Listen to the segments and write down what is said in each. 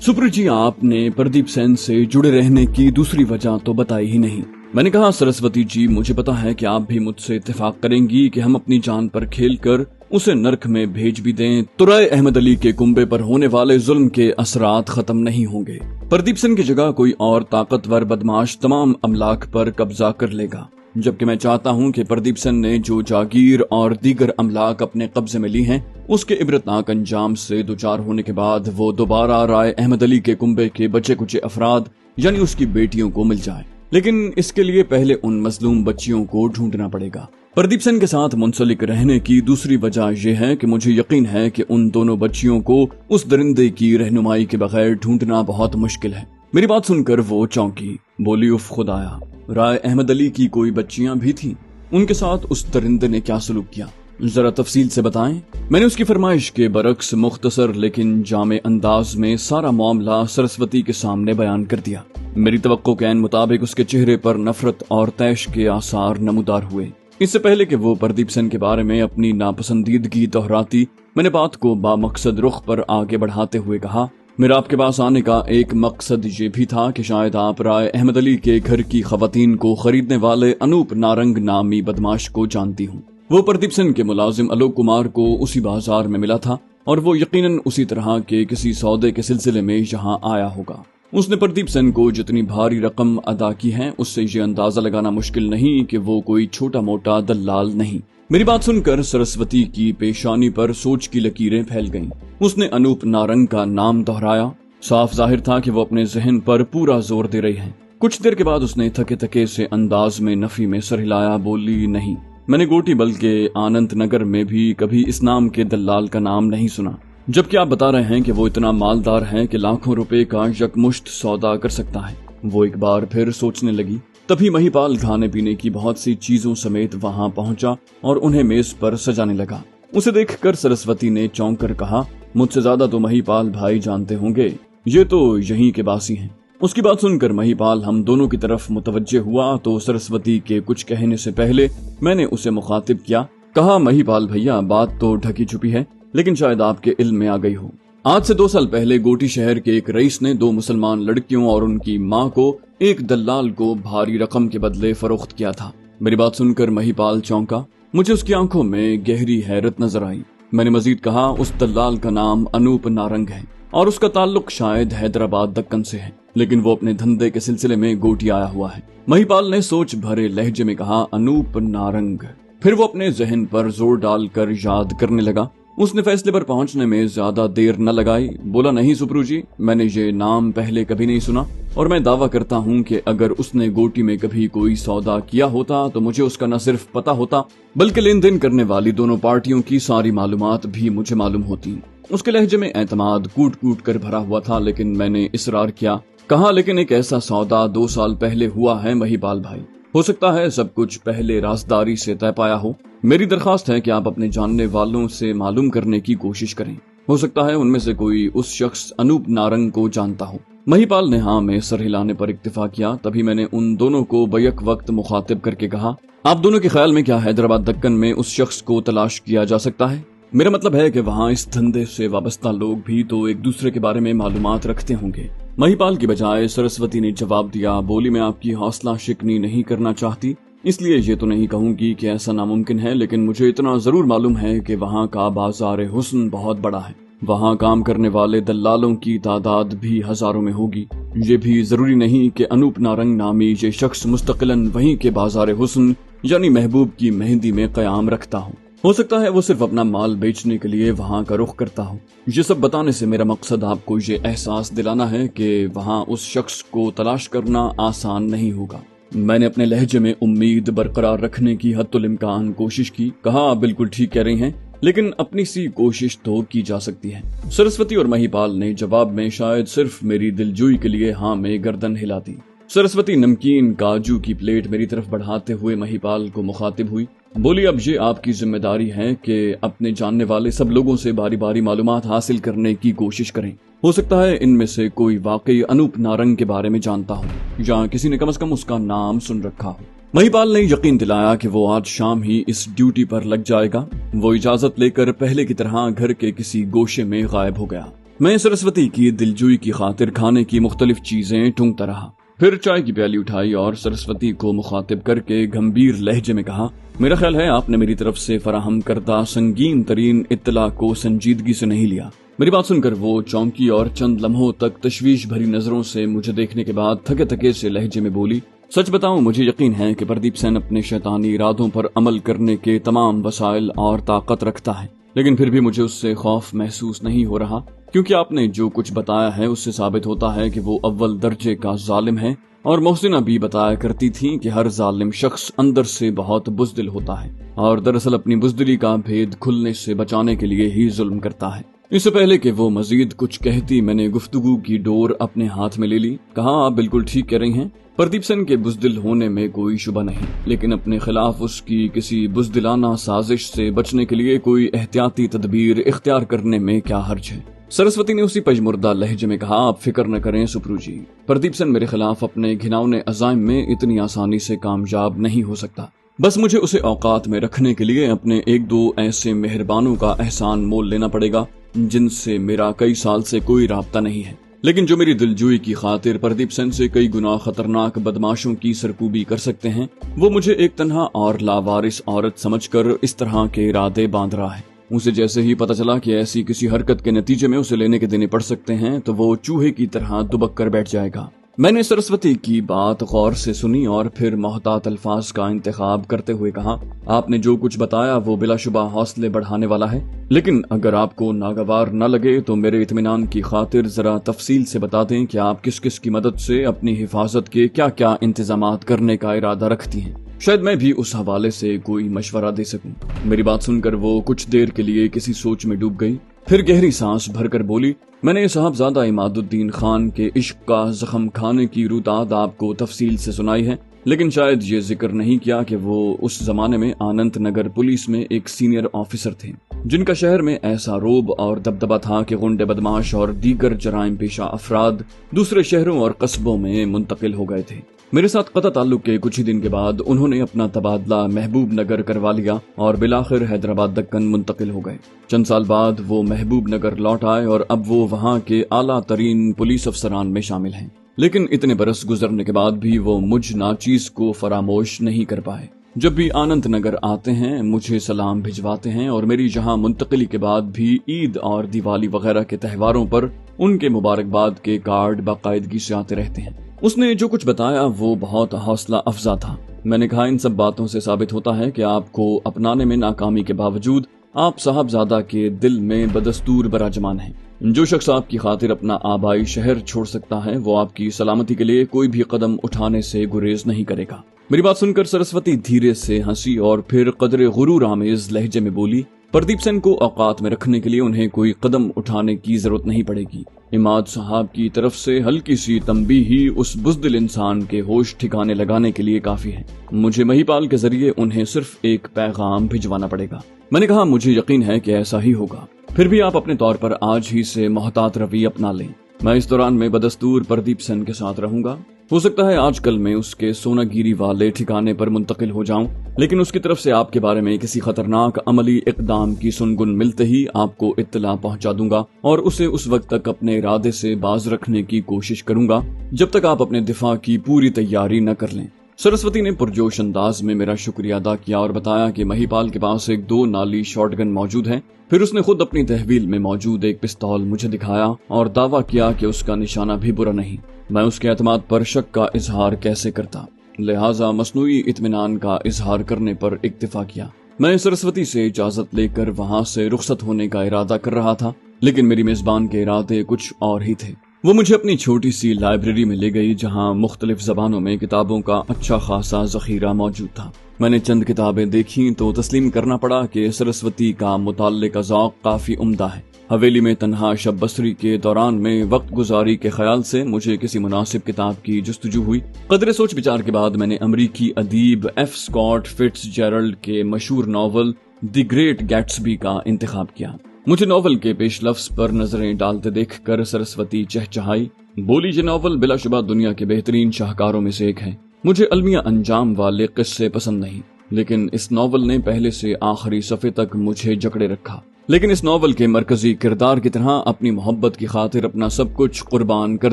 सुप्रीत जी, आपने प्रदीप सेन से जुड़े रहने की दूसरी वजह तो बताई ही नहीं। मैंने कहा, सरस्वती जी, मुझे पता है कि आप भी मुझसे इत्तेफाक करेंगी कि हम अपनी जान पर खेलकर उसे नर्क में भेज भी दें तो राय अहमद अली के कुंबे पर होने वाले जुल्म के असरात खत्म नहीं होंगे। प्रदीप सेन की जगह कोई और ताकतवर बदमाश तमाम अमलाक पर कब्जा कर लेगा, जबकि मैं चाहता हूं कि प्रदीप सेन ने जो जागीर और दीगर अमलाक अपने कब्जे में ली हैं, उसके इबरतनाक अंजाम से दुचार होने के बाद वो दोबारा राय अहमद अली के कुंबे के बचे कुचे अफराद यानी उसकी बेटियों को मिल जाए। लेकिन इसके लिए पहले उन मजलूम बच्चियों को ढूंढना पड़ेगा। प्रदीप सेन के साथ मुंसलिक रहने की दूसरी वजह यह है कि मुझे यकीन है कि उन दोनों बच्चियों को उस दरिंदे की रहनुमाई के बगैर ढूंढना बहुत मुश्किल है। मेरी बात सुनकर वो चौंकी, बोली, उफ खुदाया, राय अहमद अली की कोई बच्चियां भी थीं? उनके साथ उस दरिंदे ने क्या सलूक किया, जरा तफसील से बताएं। मैंने उसकी फरमाइश के बरक्स मुख्तसर लेकिन जामे अंदाज में सारा मामला सरस्वती के सामने बयान कर दिया। मेरी तवक्को के ऐन मुताबिक उसके चेहरे पर नफरत और तैश के आसार नमूदार हुए। इससे पहले कि वो प्रदीप सेन के बारे में अपनी नापसंदीदगी दोहराती, मैंने बात को बामकसद रुख पर आगे बढ़ाते हुए कहा, मेरा आपके पास आने का एक मकसद ये भी था कि शायद आप राय अहमद अली के घर की खवातीन को खरीदने वाले अनूप नारंग नामी बदमाश को जानती हूँ। वो प्रदीप सेन के मुलाजिम आलोक कुमार को उसी बाजार में मिला था और वो यकीनन उसी तरह के किसी सौदे के सिलसिले में यहाँ आया होगा। उसने प्रदीप सेन को जितनी भारी रकम अदा की है, उससे ये अंदाजा लगाना मुश्किल नहीं कि वो कोई छोटा मोटा दल्लाल नहीं। मेरी बात सुनकर सरस्वती की पेशानी पर सोच की लकीरें फैल गईं। उसने अनूप नारंग का नाम दोहराया। साफ जाहिर था कि वो अपने जहन पर पूरा जोर दे रही है। कुछ देर के बाद उसने थके थके से अंदाज में नफी में सर हिलाया, बोली, नहीं, मैंने गोटी बल के आनंद नगर में भी कभी इस नाम के दल्लाल का नाम नहीं सुना, जबकि आप बता रहे हैं कि वो इतना मालदार है कि लाखों रुपए का यकमुश्त सौदा कर सकता है। वो एक बार फिर सोचने लगी। तभी महिपाल खाने पीने की बहुत सी चीजों समेत वहां पहुंचा और उन्हें मेज पर सजाने लगा। उसे देखकर सरस्वती ने चौंक कर कहा, मुझसे ज्यादा तो महिपाल भाई जानते होंगे, ये तो यहीं के बासी हैं। उसकी बात सुनकर महिपाल हम दोनों की तरफ मुतवज्जे हुआ तो सरस्वती के कुछ कहने से पहले मैंने उसे मुखातिब किया, कहा, महिपाल भैया, बात तो ढकी छुपी है लेकिन शायद आपके इल्म में आ गई हो। आज से 2 साल पहले गोटी शहर के एक रईस ने 2 मुसलमान लड़कियों और उनकी माँ को एक दल्लाल को भारी रकम के बदले फरोख्त किया था। मेरी बात सुनकर महिपाल चौंका। मुझे उसकी आंखों में गहरी हैरत नजर आई। मैंने मजीद कहा, उस दल्लाल का नाम अनूप नारंग है और उसका ताल्लुक शायद हैदराबाद दक्कन से है, लेकिन वो अपने धंधे के सिलसिले में गोटी आया हुआ है। महिपाल ने सोच भरे लहजे में कहा, अनूप नारंग। फिर वो अपने जहन पर जोर डालकर याद करने लगा। उसने फैसले पर पहुंचने में ज्यादा देर न लगाई। बोला, नहीं सुप्रू जी, मैंने ये नाम पहले कभी नहीं सुना और मैं दावा करता हूं कि अगर उसने गोटी में कभी कोई सौदा किया होता तो मुझे उसका न सिर्फ पता होता बल्कि लेन देन करने वाली दोनों पार्टियों की सारी मालूमात भी मुझे मालूम होती। उसके लहजे में एतमाद कूट कूट कर भरा हुआ था, लेकिन मैंने इसरार किया। कहा, लेकिन एक ऐसा सौदा 2 साल पहले हुआ है महिपाल भाई। हो सकता है सब कुछ पहले राजदारी से तय पाया हो। मेरी दरखास्त है कि आप अपने जानने वालों से मालूम करने की कोशिश करें। हो सकता है उनमें से कोई उस शख्स अनूप नारंग को जानता हो। महिपाल ने हाँ में सर हिलाने पर इक्तिफा किया। तभी मैंने उन दोनों को बैक वक्त मुखातिब करके कहा, आप दोनों के ख्याल में क्या हैदराबाद दक्कन में उस शख्स को तलाश किया जा सकता है? मेरा मतलब है कि वहाँ इस धंधे से वाबस्ता लोग भी तो एक दूसरे के बारे में मालूमात रखते होंगे। महिपाल की बजाय सरस्वती ने जवाब दिया, बोली, मैं आपकी हौसला शिकनी नहीं करना चाहती, इसलिए ये तो नहीं कहूंगी कि ऐसा नामुमकिन है, लेकिन मुझे इतना जरूर मालूम है कि वहाँ का बाजार हुस्न बहुत बड़ा है। वहाँ काम करने वाले दल्लालों की तादाद भी हजारों में होगी। ये भी जरूरी नहीं कि अनूप नारंग नामी ये शख्स मुस्तकिलन वहीं के बाजार हुस्न यानी महबूब की मेहंदी में कयाम रखता हो। हो सकता है वो सिर्फ अपना माल बेचने के लिए वहाँ का रुख करता हो। ये सब बताने से मेरा मकसद आपको ये एहसास दिलाना है कि वहाँ उस शख्स को तलाश करना आसान नहीं होगा। मैंने अपने लहजे में उम्मीद बरकरार रखने की हद्दुल इम्कान कोशिश की। कहा, बिल्कुल ठीक कह रही हैं, लेकिन अपनी सी कोशिश तो की जा सकती है। सरस्वती और महिपाल ने जवाब में शायद सिर्फ मेरी दिलजोई के लिए हाँ में गर्दन हिला दी। सरस्वती नमकीन काजू की प्लेट मेरी तरफ बढ़ाते हुए महिपाल को मुखातिब हुई। बोली, अब ये आपकी जिम्मेदारी है कि अपने जानने वाले सब लोगों से बारी बारी मालूमात हासिल करने की कोशिश करें। हो सकता है इनमें से कोई वाकई अनूप नारंग के बारे में जानता हो या किसी ने कम से कम उसका नाम सुन रखा हो। महिपाल ने यकीन दिलाया कि वो आज शाम ही इस ड्यूटी पर लग जाएगा। वो इजाजत लेकर पहले की तरह घर के किसी गोशे में गायब हो गया। मैं सरस्वती की दिलजोई की खातिर खाने की मुख्तलिफ चीजें टूंगता रहा। फिर चाय की प्याली उठाई और सरस्वती को मुखातिब करके गंभीर लहजे में कहा, मेरा ख्याल है आपने मेरी तरफ से फराहम करदा संगीन तरीन इत्तला को संजीदगी से नहीं लिया। मेरी बात सुनकर वो चौंकी और चंद लम्हों तक तशवीश भरी नजरों से मुझे देखने के बाद थके थके से लहजे में बोली, सच बताऊं, मुझे यकीन है कि प्रदीप सेन अपने शैतानी इरादों पर अमल करने के तमाम वसाइल और ताकत रखता है, लेकिन फिर भी मुझे उससे खौफ महसूस नहीं हो रहा, क्योंकि आपने जो कुछ बताया है उससे साबित होता है कि वो अव्वल दर्जे का जालिम है। और मोहसिना भी बताया करती थी कि हर जालिम शख्स अंदर से बहुत बुज़दिल होता है और दरअसल अपनी बुज़दिली का भेद खुलने से बचाने के लिए ही जुल्म करता है। इससे पहले कि वो मजीद कुछ कहती, मैंने गुफ्तगू की डोर अपने हाथ में ले ली। कहा, आप बिल्कुल ठीक कह रही हैं। प्रदीप सेन के बुज़दिल होने में कोई शुबा नहीं, लेकिन अपने खिलाफ उसकी किसी बुज़दिलाना साजिश से बचने के लिए कोई एहतियाती तदबीर इख्तियार करने में क्या हर्ज है। सरस्वती ने उसी पजमुर्दा लहजे में कहा, आप फिक्र न करें सुप्रू जी, प्रदीप सेन मेरे खिलाफ अपने घिनौने अज़ाइम में इतनी आसानी से कामयाब नहीं हो सकता। बस मुझे उसे औकात में रखने के लिए अपने एक दो ऐसे मेहरबानों का एहसान मोल लेना पड़ेगा जिनसे मेरा कई साल से कोई राब्ता नहीं है, लेकिन जो मेरी दिलजोई की खातिर प्रदीप सेन से कई गुना खतरनाक बदमाशों की सरकूबी कर सकते हैं, वो मुझे एक तन्हा और लावारिस औरत समझकर इस तरह के इरादे बांध रहा है। उसे जैसे ही पता चला कि ऐसी किसी हरकत के नतीजे में उसे लेने के देने पड़ सकते हैं, तो वो चूहे की तरह दुबक कर बैठ जाएगा। मैंने सरस्वती की बात गौर से सुनी और फिर मोहतात अल्फाज का इंतखाब करते हुए कहा, आपने जो कुछ बताया वो बिलाशुबा हौसले बढ़ाने वाला है, लेकिन अगर आपको नागवार न लगे तो मेरे इत्मीनान की खातिर जरा तफसील से बता दें कि आप किस किस की मदद से अपनी हिफाजत के क्या क्या इंतजामात करने का इरादा रखती हैं। शायद मैं भी उस हवाले से कोई मशवरा दे सकूं। मेरी बात सुनकर वो कुछ देर के लिए किसी सोच में डूब गई, फिर गहरी सांस भरकर बोली, मैंने साहबजादा इमादुद्दीन खान के इश्क का जख्म खाने की रुताद आपको तफसील से सुनाई है, लेकिन शायद ये जिक्र नहीं किया कि वो उस जमाने में आनंद नगर पुलिस में एक सीनियर ऑफिसर थे, जिनका शहर में ऐसा रोब और दबदबा था कि गुंडे बदमाश और दीगर जराइम पेशा अफराद दूसरे शहरों और कस्बों में मुंतकिल हो गए थे। मेरे साथ कता ताल्लुक के कुछ ही दिन के बाद उन्होंने अपना तबादला महबूब नगर करवा लिया और बिलाखिर हैदराबाद दक्कन मुंतकिल हो गए। चंद साल बाद वो महबूब नगर लौट आए और अब वो वहाँ के आला तरीन पुलिस अफसरान में शामिल हैं। लेकिन इतने बरस गुजरने के बाद भी वो मुझ नाचीज को फरामोश नहीं कर पाए। जब भी आनंद नगर आते हैं मुझे सलाम भिजवाते हैं और मेरी यहाँ मुंतकिली के बाद भी ईद और दिवाली वगैरह के त्योहारों पर उनके मुबारकबाद के कार्ड बाकायदगी से आते रहते हैं। उसने जो कुछ बताया वो बहुत हौसला अफजा था। मैंने कहा, इन सब बातों से साबित होता है कि आपको अपनाने में नाकामी के बावजूद आप साहबजादा के दिल में बदस्तूर बराजमान हैं। जो शख्स आपकी खातिर अपना आबाई शहर छोड़ सकता है वो आपकी सलामती के लिए कोई भी कदम उठाने से गुरेज नहीं करेगा। मेरी बात सुनकर सरस्वती धीरे से हंसी और फिर कदरे गुरूर आमेज लहजे में बोली, प्रदीप सेन को औकात में रखने के लिए उन्हें कोई कदम उठाने की जरूरत नहीं पड़ेगी। इमाद साहब की तरफ से हल्की सी तंबीह ही उस बुज़दिल इंसान के होश ठिकाने लगाने के लिए काफी है। मुझे महिपाल के जरिए उन्हें सिर्फ एक पैगाम भिजवाना पड़ेगा। मैंने कहा, मुझे यकीन है कि ऐसा ही होगा। फिर भी आप अपने तौर पर आज ही से मोहतात रवि अपना लें। मैं इस दौरान में बदस्तूर प्रदीप सेन के साथ रहूंगा। हो सकता है आजकल मैं उसके सोनागिरी वाले ठिकाने पर मुंतकिल हो जाऊं, लेकिन उसकी तरफ से आपके बारे में किसी खतरनाक अमली इकदाम की सुनगुन मिलते ही आपको इत्तला पहुंचा दूंगा और उसे उस वक्त तक अपने इरादे से बाज रखने की कोशिश करूंगा जब तक आप अपने दिफा की पूरी तैयारी न कर लें। सरस्वती ने पुरजोश अंदाज में मेरा शुक्रिया अदा किया और बताया कि महिपाल के पास एक 2 नाली शॉटगन मौजूद है। फिर उसने खुद अपनी तहवील में मौजूद एक पिस्तौल मुझे दिखाया और दावा किया कि उसका निशाना भी बुरा नहीं। मैं उसके एतमाद पर शक का इजहार कैसे करता, लिहाजा मसनूई इत्मीनान का इजहार करने पर इक्तिफा किया। मैं सरस्वती से इजाजत लेकर वहाँ से रुखसत होने का इरादा कर रहा था, लेकिन मेरी मेजबान के इरादे कुछ और ही थे। वो मुझे अपनी छोटी सी लाइब्रेरी में ले गई जहाँ मुख्तलिफ जबानों में किताबों का अच्छा खासा जखीरा मौजूद था। मैंने चंद किताबें देखी तो तस्लीम करना पड़ा कि सरस्वती का मुताल्ले का ज़ौक़ काफी उम्दा है। हवेली में तन्हा शब बसरी के दौरान में वक्त गुजारी के ख्याल से मुझे किसी मुनासिब किताब की जुस्तजू हुई। कदरे सोच विचार के बाद मैंने अमरीकी अदीब एफ स्कॉट फिट्जजेरल्ड के मशहूर नावल द ग्रेट गैट्सबी का इंतखाब किया। मुझे नॉवल के पेश लफ्ज पर नजरें डालते देखकर सरस्वती चहचहाई, बोली, ये नॉवल बिलाशुबा दुनिया के बेहतरीन शाहकारों में से एक है। मुझे अलमिया अंजाम वाले किस्से पसंद नहीं, लेकिन इस नॉवल ने पहले से आखिरी सफ़े तक मुझे जकड़े रखा। लेकिन इस नॉवल के मरकजी किरदार की तरह अपनी मोहब्बत की खातिर अपना सब कुछ कुर्बान कर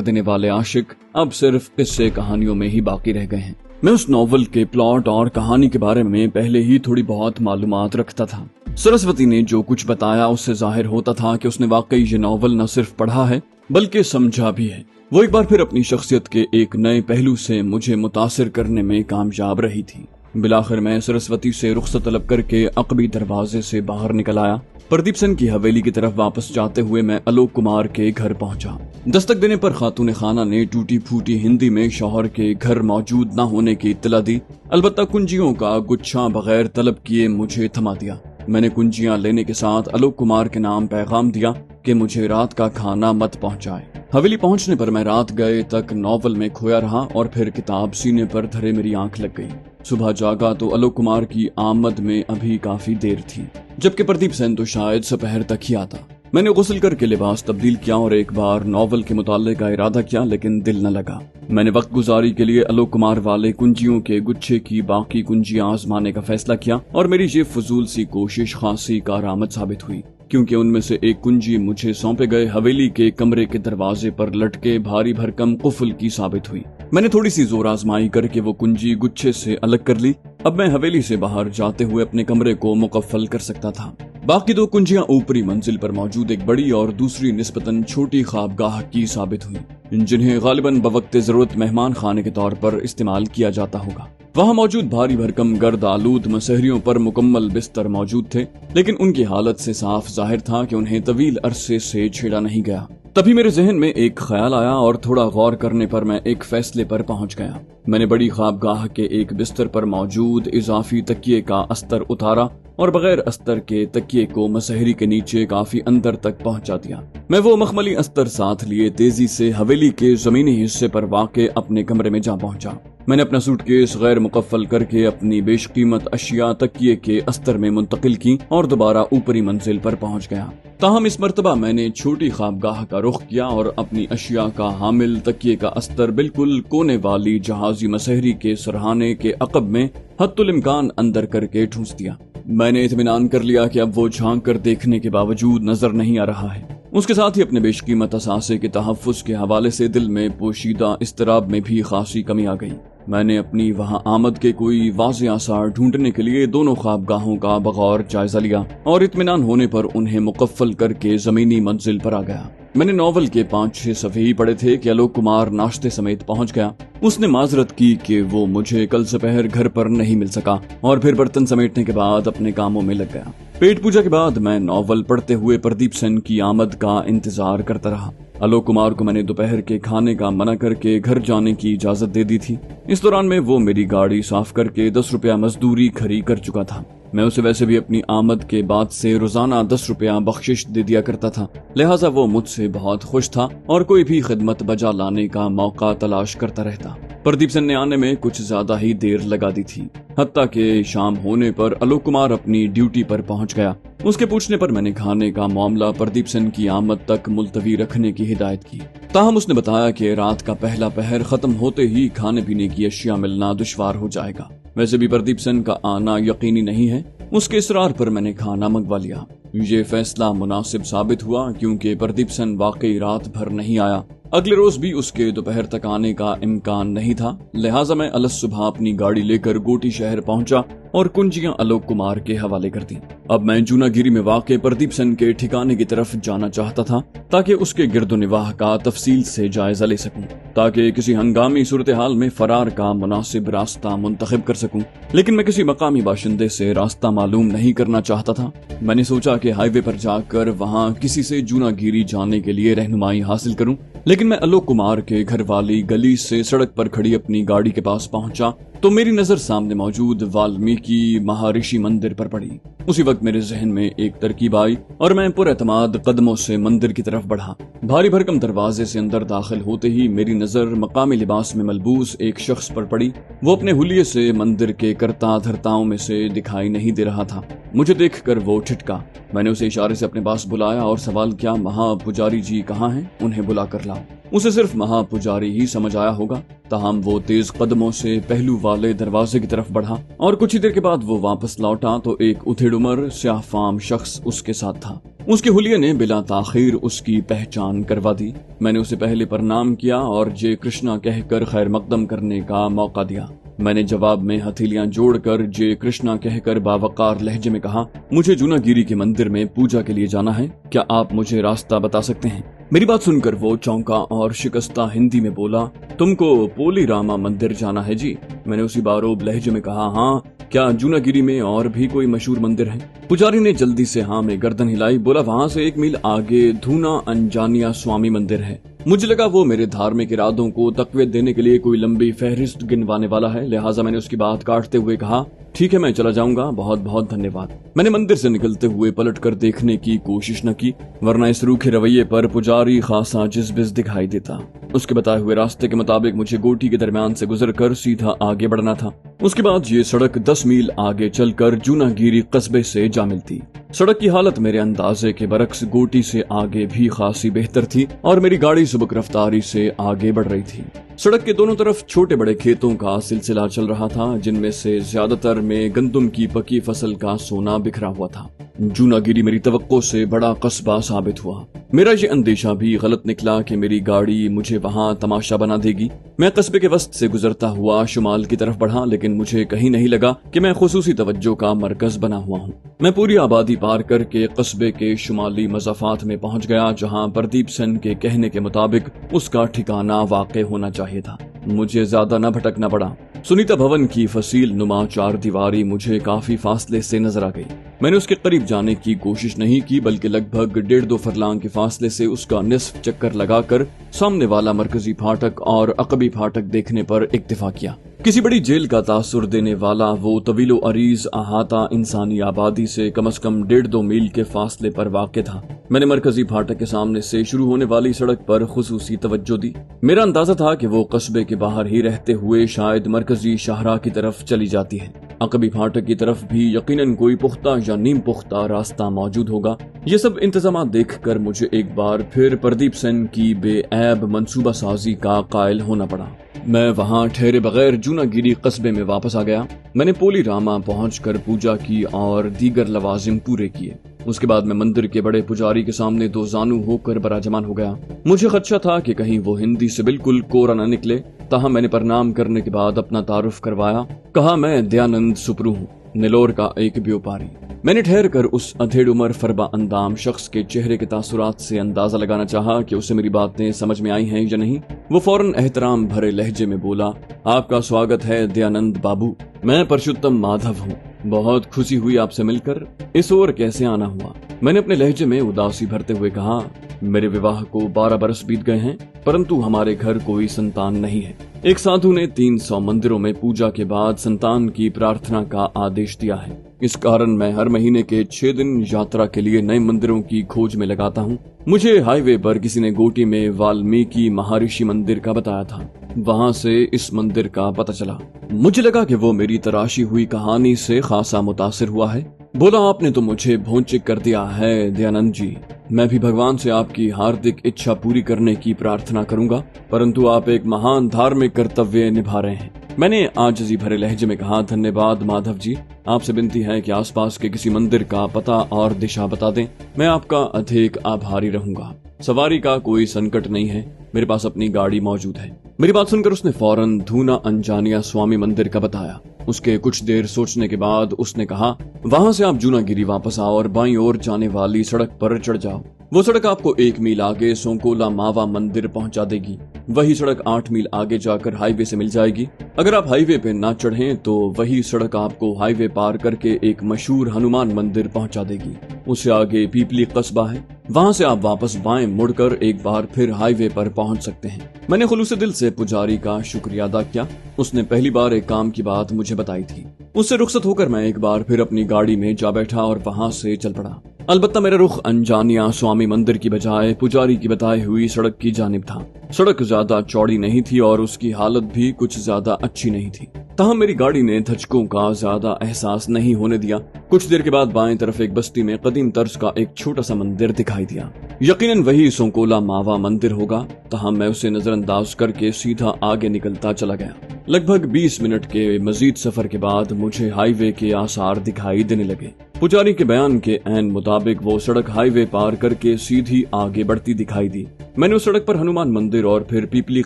देने वाले आशिक अब सिर्फ किस्से कहानियों में ही बाकी रह गए हैं। मैं उस नॉवल के प्लॉट और कहानी के बारे में पहले ही थोड़ी बहुत मालूमात रखता था। सरस्वती ने जो कुछ बताया उससे जाहिर होता था कि उसने वाकई ये नॉवल न सिर्फ पढ़ा है बल्कि समझा भी है। वो एक बार फिर अपनी शख्सियत के एक नए पहलू से मुझे मुतासिर करने में कामयाब रही थी। बिलाखिर मैं सरस्वती से रुख्सत तलब करके अकबी दरवाजे से बाहर निकल आया। प्रदीप सेन की हवेली की तरफ वापस जाते हुए मैं आलोक कुमार के घर पहुंचा। दस्तक देने पर खातून खाना ने टूटी फूटी हिंदी में शौहर के घर मौजूद न होने की इत्तला दी। अलबत्ता कुंजियों का गुच्छा बगैर तलब किए मुझे थमा दिया। मैंने कुंजियां लेने के साथ आलोक कुमार के नाम पैगाम दिया कि मुझे रात का खाना मत पहुंचाए। हवेली पहुंचने पर मैं रात गए तक नॉवल में खोया रहा और फिर किताब सीने पर धरे मेरी आंख लग गई। सुबह जागा तो आलोक कुमार की आमद में अभी काफी देर थी, जबकि प्रदीप सेन तो शायद दोपहर तक ही आता। मैंने गुस्ल करके लिबास तब्दील किया और एक बार नॉवल के मुताले का इरादा किया, लेकिन दिल न लगा। मैंने वक्त गुजारी के लिए आलोक कुमार वाले कुंजियों के गुच्छे की बाकी कुंजियां आजमाने का फैसला किया और मेरी ये फजूल सी कोशिश खासी कारआमद साबित हुई, क्योंकि उनमें से एक कुंजी मुझे सौंपे गए हवेली के कमरे के दरवाजे पर लटके भारी भरकम कुफल की साबित हुई। मैंने थोड़ी सी जोर आजमाई करके वो कुंजी गुच्छे से अलग कर ली। अब मैं हवेली से बाहर जाते हुए अपने कमरे को मुकफ्फल कर सकता था। बाकी दो कुंजियां ऊपरी मंजिल पर मौजूद एक बड़ी और दूसरी निस्बतन छोटी ख्वाबगाह की साबित हुई, जिन्हें गालिबन बवक्त जरूरत मेहमान खाने के तौर पर इस्तेमाल किया जाता होगा। वहाँ मौजूद भारी भरकम गर्द आलूद मसहरियों पर मुकम्मल बिस्तर मौजूद थे, लेकिन उनकी हालत से साफ जाहिर था कि उन्हें तवील अरसे से छेड़ा नहीं गया। तभी मेरे जहन में एक ख्याल आया और थोड़ा गौर करने पर मैं एक फैसले पर पहुंच गया। मैंने बड़ी ख्वाबगाह के एक बिस्तर पर मौजूद इजाफी तकिए का अस्तर उतारा और बगैर अस्तर के तकिए को मसहरी के नीचे काफी अंदर तक पहुंचा दिया। मैं वो मखमली अस्तर साथ लिए तेजी से हवेली के जमीनी हिस्से पर वाक़े अपने कमरे में जा पहुंचा। मैंने अपना सूटकेस गैर मुकफ्फल करके अपनी बेशकीमत अशिया तकिए के अस्तर में मुंतकिल की और दोबारा ऊपरी मंजिल पर पहुंच गया। ताहम इस मर्तबा मैंने छोटी ख्वाबगाह का रुख किया और अपनी अशिया का हामिल तकिए का अस्तर बिल्कुल कोने वाली जहाजी मसहरी के सरहाने के अकब में हत्तुल इम्कान अंदर करके ठूंस दिया। मैंने इत्मीनान कर लिया कि अब वो झांक कर देखने के बावजूद नजर नहीं आ रहा है। उसके साथ ही अपने बेशकीमत असासे के तहफ्फुज़ के हवाले से दिल में पोशीदा इस्तराब में भी खासी कमी आ गई। मैंने अपनी वहां आमद के कोई वाज़ेह आसार ढूंढने के लिए दोनों ख्वाबगाहों का बगौर जायजा लिया और इत्मीनान होने पर उन्हें मुकफ्फल करके जमीनी मंजिल पर आ गया। मैंने नॉवल के 5-6 सफ़े ही पढ़े थे कि आलोक कुमार नाश्ते समेत पहुंच गया। उसने माजरत की कि वो मुझे कल दोपहर घर पर नहीं मिल सका और फिर बर्तन समेटने के बाद अपने कामों में लग गया। पेट पूजा के बाद मैं नॉवल पढ़ते हुए प्रदीप सेन की आमद का इंतजार करता रहा। आलोक कुमार को मैंने दोपहर के खाने का मना करके घर जाने की इजाजत दे दी थी। इस दौरान में वो मेरी गाड़ी साफ करके 10 रुपया मजदूरी खरी कर चुका था। मैं उसे वैसे भी अपनी आमद के बाद से रोजाना 10 रुपया बख्शिश दे दिया करता था, लिहाजा वो मुझसे बहुत खुश था और कोई भी खिदमत बजा लाने का मौका तलाश करता रहता। प्रदीप सेन ने आने में कुछ ज्यादा ही देर लगा दी थी, हत्ता के शाम होने पर आलोक कुमार अपनी ड्यूटी पर पहुंच गया। उसके पूछने पर मैंने खाने का मामला प्रदीप सेन की आमद तक मुलतवी रखने की हिदायत की। ताहम उसने बताया कि रात का पहला पहर खत्म होते ही खाने पीने की अशिया मिलना दुश्वार हो जाएगा। वैसे भी प्रदीप सेन का आना यकीनी नहीं है। उसके इसरार पर मैंने खाना मंगवा लिया। ये फैसला मुनासिब साबित हुआ क्योंकि प्रदीप सेन वाकई रात भर नहीं आया। अगले रोज भी उसके दोपहर तक आने का इम्कान नहीं था, लिहाजा मैं अलस सुबह अपनी गाड़ी लेकर गोटी शहर पहुंचा और कुंजियां आलोक कुमार के हवाले कर दी। अब मैं जूनागिरी में वाक़े प्रदीप सेन के ठिकाने की तरफ जाना चाहता था ताकि उसके गिरदो निवाह का तफसील से जायजा ले सकूं, ताकि किसी हंगामी सूरत हाल में फरार का मुनासिब रास्ता मुंतखब कर सकूं। लेकिन मैं किसी मकामी बाशिंदे से रास्ता मालूम नहीं करना चाहता था। मैंने सोचा कि हाईवे पर जाकर वहां किसी से जूनागिरी जाने के लिए रहनुमाई हासिल करूं, लेकिन मैं आलोक कुमार के घर वाली गली से सड़क पर खड़ी अपनी गाड़ी के पास पहुंचा तो मेरी नजर सामने मौजूद वाल्मीकि महर्षि मंदिर पर पड़ी। उसी वक्त मेरे जहन में एक तरकीब आई और मैं पुरएतमाद कदमों से मंदिर की तरफ बढ़ा। भारी भरकम दरवाजे से अंदर दाखिल होते ही मेरी नजर मकामी लिबास में मलबूस एक शख्स पर पड़ी। वो अपने हुलिये से मंदिर के करता धरताओं में से दिखाई नहीं दे रहा था। मुझे देखकर वो ठिठका। मैंने उसे इशारे से अपने पास बुलाया और सवाल किया, महापुजारी जी कहाँ हैं? उन्हें बुला कर लाओ। उसे सिर्फ महापुजारी ही समझ आया होगा। ताहम वो तेज कदमों से पहलू वाले दरवाजे की तरफ बढ़ा और कुछ ही देर के बाद वो वापस लौटा तो एक उथेड़ उम्र स्याह फाम शख्स उसके साथ था। उसके हुलिये ने बिला ताखीर उसकी पहचान करवा दी। मैंने उसे पहले प्रणाम किया और जय कृष्णा कहकर खैर मकदम करने का मौका दिया। मैंने जवाब में हथेलियां जोड़कर जय कृष्णा कहकर बावकार लहजे में कहा, मुझे जूनागिरी के मंदिर में पूजा के लिए जाना है, क्या आप मुझे रास्ता बता सकते हैं? मेरी बात सुनकर वो चौंका और शिकस्ता हिंदी में बोला, तुमको पोली रामा मंदिर जाना है जी? मैंने उसी बारोब लहजे में कहा, हाँ, क्या जूनागिरी में और भी कोई मशहूर मंदिर है? पुजारी ने जल्दी से हाँ में गर्दन हिलाई। बोला, वहाँ से 1 मील आगे धूना अंजानिया स्वामी मंदिर है। मुझे लगा वो मेरे धार्मिक इरादों को तकवीत देने के लिए कोई लंबी फहरिस्त गिनवाने वाला है, लिहाजा मैंने उसकी बात काटते हुए कहा, ठीक है, मैं चला जाऊंगा, बहुत बहुत धन्यवाद। मैंने मंदिर से निकलते हुए पलट कर देखने की कोशिश न की, वरना इस रूखे रवैये पर पुजारी खासा जिसबिस दिखाई देता। उसके बताए हुए रास्ते के मुताबिक मुझे गोटी के दरमियान से गुजरकर सीधा आगे बढ़ना था। उसके बाद ये सड़क 10 मील आगे चलकर जूनागिरी कस्बे से जा मिलती। सड़क की हालत मेरे अंदाजे के बरक्स गोटी से आगे भी खासी बेहतर थी और मेरी गाड़ी सुबक रफ्तारी से आगे बढ़ रही थी। सड़क के दोनों तरफ छोटे बड़े खेतों का सिलसिला चल रहा था, जिनमें से ज्यादातर में गंदुम की पकी फसल का सोना बिखरा हुआ था। जूनागिरी मेरी तवक्को से बड़ा कस्बा साबित हुआ। मेरा ये अंदेशा भी गलत निकला कि मेरी गाड़ी मुझे वहाँ तमाशा बना देगी। मैं कस्बे के वस्त से गुजरता हुआ शुमाल की तरफ बढ़ा, लेकिन मुझे कहीं नहीं लगा कि मैं खुसूसी तवज्जो का मरकज बना हुआ हूँ। मैं पूरी आबादी पार करके कस्बे के शुमाली मज़ाफात में पहुँच गया, जहाँ प्रदीप सेन के कहने के मुताबिक उसका ठिकाना वाक़े होना चाहिए था। मुझे ज्यादा न भटकना पड़ा। सुनीता भवन की फसील नुमा 4 दीवारी मुझे काफी फासले से नजर आ गई। मैंने उसके करीब जाने की कोशिश नहीं की, बल्कि लगभग 1.5-2 फरलांग के फासले से उसका निस्फ चक्कर लगाकर सामने वाला मरकजी फाटक और अकबी फाटक देखने पर इक्तिफा किया। किसी बड़ी जेल का तासुर देने वाला वो तवीलो अरीज अहाता इंसानी आबादी से कम 1.5-2 मील के फासले पर वाक़ था। मैंने मरकजी फाटक के सामने से शुरू होने वाली सड़क पर खुसूसी तवज्जो दी। मेरा अंदाजा था कि वो कस्बे के बाहर ही रहते हुए शायद मरकजी शाहरा की तरफ चली जाती है। अकबी फाटक की तरफ भी यकीनन कोई पुख्ता या नीम पुख्ता रास्ता मौजूद होगा। ये सब इंतजाम देखकर मुझे एक बार फिर प्रदीप सेन की बेऐब मंसूबा साजी का कायल होना पड़ा। मैं वहाँ ठहरे बगैर जूनागिरी कस्बे में वापस आ गया। मैंने पोली रामा पहुंचकर पूजा की और दीगर लवाजिम पूरे किए। उसके बाद मैं मंदिर के बड़े पुजारी के सामने 2 जानू होकर बराजमान हो गया। मुझे खदशा था कि कहीं वो हिंदी से बिल्कुल कोरा न निकले, ताहम मैंने प्रणाम करने के बाद अपना तारुफ करवाया। कहा, मैं दयानंद सुप्रू हूँ, नेलोर का एक व्यापारी। मैंने ठहर कर उस अधेड़ उम्र फरबा अंदाम शख्स के चेहरे के तासुरात से अंदाजा लगाना चाहा कि उसे मेरी बातें समझ में आई हैं या नहीं। वो फौरन एहतराम भरे लहजे में बोला, आपका स्वागत है दयानंद बाबू, मैं परशुत्तम माधव हूँ, बहुत खुशी हुई आपसे मिलकर। इस ओर कैसे आना हुआ? मैंने अपने लहजे में उदासी भरते हुए कहा, मेरे विवाह को 12 बरस बीत गए हैं, परंतु हमारे घर कोई संतान नहीं है। एक साधु ने 300 मंदिरों में पूजा के बाद संतान की प्रार्थना का आदेश दिया है। इस कारण मैं हर महीने के 6 दिन यात्रा के लिए नए मंदिरों की खोज में लगाता हूँ। मुझे हाईवे पर किसी ने गोटी में वाल्मीकि महर्षि मंदिर का बताया था, वहाँ से इस मंदिर का पता चला। मुझे लगा कि वो मेरी तराशी हुई कहानी से खासा मुतासिर हुआ है। बोला, आपने तो मुझे भौंचिक कर दिया है दयानंद जी। मैं भी भगवान से आपकी हार्दिक इच्छा पूरी करने की प्रार्थना करूंगा, परंतु आप एक महान धार्मिक कर्तव्य निभा रहे हैं। मैंने आजिज़ी भरे लहजे में कहा, धन्यवाद माधव जी, आपसे विनती है कि आसपास के किसी मंदिर का पता और दिशा बता दें, मैं आपका अधिक आभारी रहूंगा। सवारी का कोई संकट नहीं है, मेरे पास अपनी गाड़ी मौजूद है। मेरी बात सुनकर उसने फौरन धूना अंजानिया स्वामी मंदिर का बताया। उसके कुछ देर सोचने के बाद उसने कहा, वहाँ से आप जूनागिरी वापस आओ और बाईं ओर जाने वाली सड़क पर चढ़ जाओ। वो सड़क आपको 1 मील आगे सोंकोला मावा मंदिर पहुंचा देगी। वही सड़क 8 मील आगे जाकर हाईवे से मिल जाएगी। अगर आप हाईवे पे ना चढ़ें तो वही सड़क आपको हाईवे पार करके एक मशहूर हनुमान मंदिर पहुंचा देगी। उससे आगे पीपली कस्बा है, वहाँ से आप वापस बाएं मुड़कर एक बार फिर हाईवे पर पहुंच सकते हैं। मैंने खुलूसे दिल से पुजारी का शुक्रिया अदा किया। उसने पहली बार एक काम की बात मुझे बताई थी। उससे रुखसत होकर मैं एक बार फिर अपनी गाड़ी में जा बैठा और वहाँ से चल पड़ा। अलबत्ता मेरा रुख अनजानिया स्वामी मंदिर की बजाय पुजारी की बताई हुई सड़क की जानिब था। सड़क ज्यादा चौड़ी नहीं थी और उसकी हालत भी कुछ ज्यादा अच्छी नहीं थी। तहम मेरी गाड़ी ने धचकों का ज्यादा एहसास नहीं होने दिया। कुछ देर के बाद बाएं तरफ एक बस्ती में कदीम तर्ज का एक छोटा सा मंदिर दिखाई दिया। यकीनन वही सोंकोला मावा मंदिर होगा। तहम मैं उसे नजरअंदाज करके सीधा आगे निकलता चला गया। लगभग 20 मिनट के मजीद सफर के बाद मुझे हाईवे के आसार दिखाई देने लगे। पुजारी के बयान के ऐन मुताबिक वो सड़क हाईवे पार करके सीधी आगे बढ़ती दिखाई दी। मैंने उस सड़क पर हनुमान मंदिर और फिर पीपली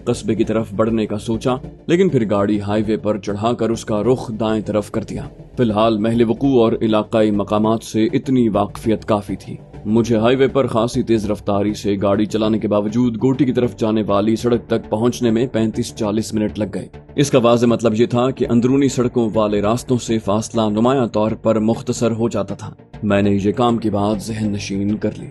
कस्बे की तरफ बढ़ने का सोचा, लेकिन फिर गाड़ी हाईवे पर चढ़ाकर उसका रुख दाएं तरफ कर दिया। फिलहाल महल वकू और इलाकाई मकामात से इतनी वाकफियत काफी थी। मुझे हाईवे पर खासी तेज रफ्तारी से गाड़ी चलाने के बावजूद गोटी की तरफ जाने वाली सड़क तक पहुंचने में 35-40 मिनट लग गए। इसका वाज़ेह मतलब ये था कि अंदरूनी सड़कों वाले रास्तों से फासला नुमाया तौर पर मुख्तसर हो जाता था। मैंने ये काम की बात ज़हन नशीन कर ली।